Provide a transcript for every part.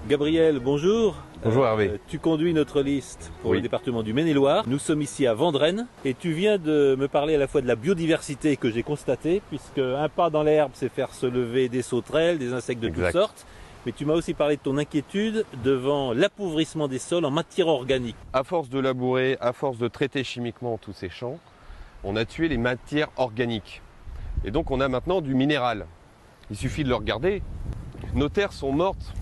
Gabriel, bonjour. Bonjour Hervé. Tu conduis notre liste pour Oui. le département du Maine-et-Loire. Nous sommes ici à Vendrennes et tu viens de me parler à la fois de la biodiversité que j'ai constatée, puisque un pas dans l'herbe, c'est faire se lever des sauterelles, des insectes de toutes sortes. Mais tu m'as aussi parlé de ton inquiétude devant l'appauvrissement des sols en matière organique. À force de labourer, à force de traiter chimiquement tous ces champs, on a tué les matières organiques. Et donc on a maintenant du minéral. Il suffit de le regarder. Nos terres sont mortes.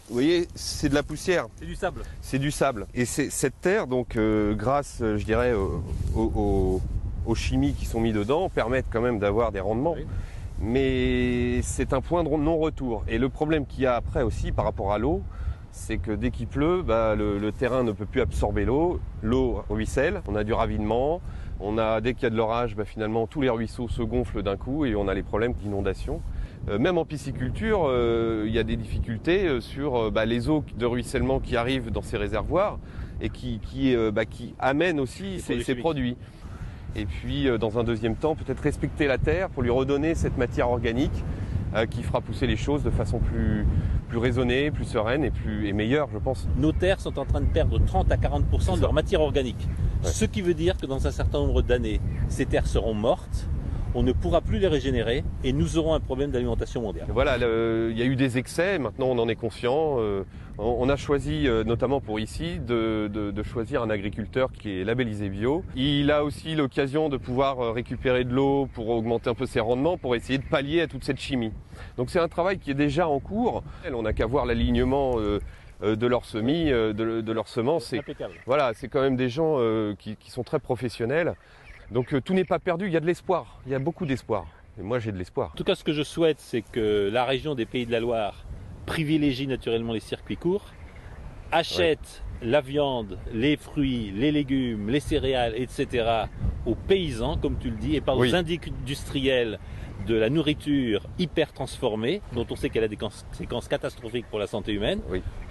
Vous voyez, c'est de la poussière. C'est du sable. C'est du sable. Et cette terre, donc, grâce, je dirais, aux chimies qui sont mis dedans, permettent quand même d'avoir des rendements. Oui. Mais c'est un point de non-retour. Et le problème qu'il y a après aussi par rapport à l'eau, c'est que dès qu'il pleut, le terrain ne peut plus absorber l'eau. L'eau ruisselle, on a du ravinement. Dès qu'il y a de l'orage, finalement, tous les ruisseaux se gonflent d'un coup et on a les problèmes d'inondation. Même en pisciculture, il y a des difficultés sur les eaux de ruissellement qui arrivent dans ces réservoirs et qui amènent aussi ces produits. Et puis, dans un deuxième temps, peut-être respecter la terre pour lui redonner cette matière organique qui fera pousser les choses de façon plus raisonnée, plus sereine et meilleure, je pense. Nos terres sont en train de perdre 30 à 40% de leur matière organique. Ouais. Ce qui veut dire que dans un certain nombre d'années, ces terres seront mortes. On ne pourra plus les régénérer et nous aurons un problème d'alimentation mondiale. Voilà, il y a eu des excès, maintenant on en est conscient. On a choisi, notamment pour ici, de choisir un agriculteur qui est labellisé bio. Il a aussi l'occasion de pouvoir récupérer de l'eau pour augmenter un peu ses rendements, pour essayer de pallier à toute cette chimie. Donc c'est un travail qui est déjà en cours. On n'a qu'à voir l'alignement de leurs semis, de leurs semences. C'est impeccable. Voilà, c'est quand même des gens qui sont très professionnels. Donc tout n'est pas perdu, il y a de l'espoir, il y a beaucoup d'espoir. Et moi j'ai de l'espoir. En tout cas, ce que je souhaite, c'est que la région des Pays de la Loire privilégie naturellement les circuits courts, achète la viande, les fruits, les légumes, les céréales, etc. aux paysans, comme tu le dis, et pas aux industriels de la nourriture hyper transformée, dont on sait qu'elle a des conséquences catastrophiques pour la santé humaine.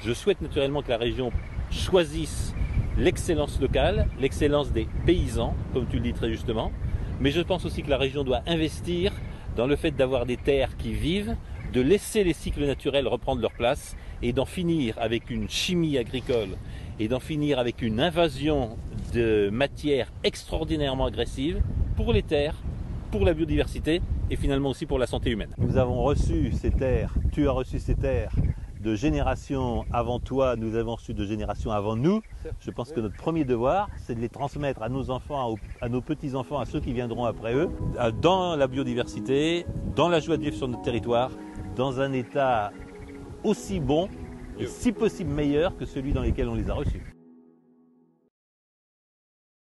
Je souhaite naturellement que la région choisisse l'excellence locale, l'excellence des paysans, comme tu le dis très justement, mais je pense aussi que la région doit investir dans le fait d'avoir des terres qui vivent, de laisser les cycles naturels reprendre leur place et d'en finir avec une chimie agricole et d'en finir avec une invasion de matières extraordinairement agressives pour les terres, pour la biodiversité et finalement aussi pour la santé humaine. Nous avons reçu ces terres, tu as reçu ces terres de génération avant toi, nous avons reçu de génération avant nous. Je pense que notre premier devoir, c'est de les transmettre à nos enfants, à nos petits-enfants, à ceux qui viendront après eux, dans la biodiversité, dans la joie de vivre sur notre territoire, dans un état aussi bon et si possible meilleur que celui dans lequel on les a reçus.